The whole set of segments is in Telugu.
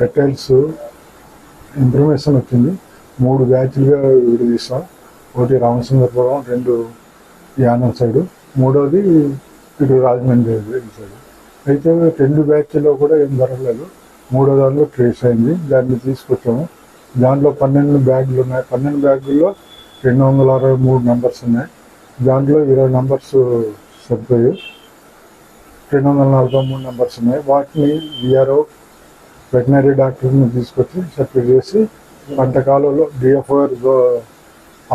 డీటెయిల్స్ ఇన్ఫర్మేషన్ వచ్చింది. 3 బ్యాచ్లుగా విడదీసాం. ఒకటి రామచంద్రపురం, 2 యానం సైడు, 3వది ఇటు రాజమండ్రి సైడు. అయితే 2 బ్యాచ్లో కూడా ఏం జరగలేదు. 3వ దాంట్లో ట్రేస్ అయింది. దాన్ని తీసుకొచ్చాము. దాంట్లో 12 బ్యాగులు ఉన్నాయి. 12 బ్యాగుల్లో 263 నెంబర్స్ ఉన్నాయి. దాంట్లో 20 నెంబర్స్ సరిపోయాయి. 243 నెంబర్స్ ఉన్నాయి. వాటిని విఆర్ఓ వెటనరీ డాక్టర్ని తీసుకొచ్చి సర్టిఫై చేసి పంట కాలంలో డిఎఫ్ఓఆర్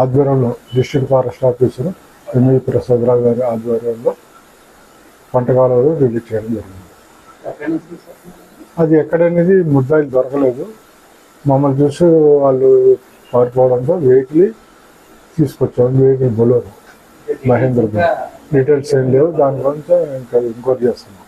ఆధ్వర్యంలో district forest officer M E Prasadarao గారి ఆధ్వర్యంలో పంట కాలంలో రిలీజ్ చేయడం జరిగింది. అది ఎక్కడనేది ముద్దాయిలు దొరకలేదు. మమ్మల్ని చూసి వాళ్ళు పారిపోవడంతో వెహికల్ తీసుకొచ్చాము. వెహికల్ బొలోరో మహేంద్ర. డీటెయిల్స్ ఏం లేవు. దాని గురించి ఇంకా ఎంక్వైరీ చేస్తున్నాం.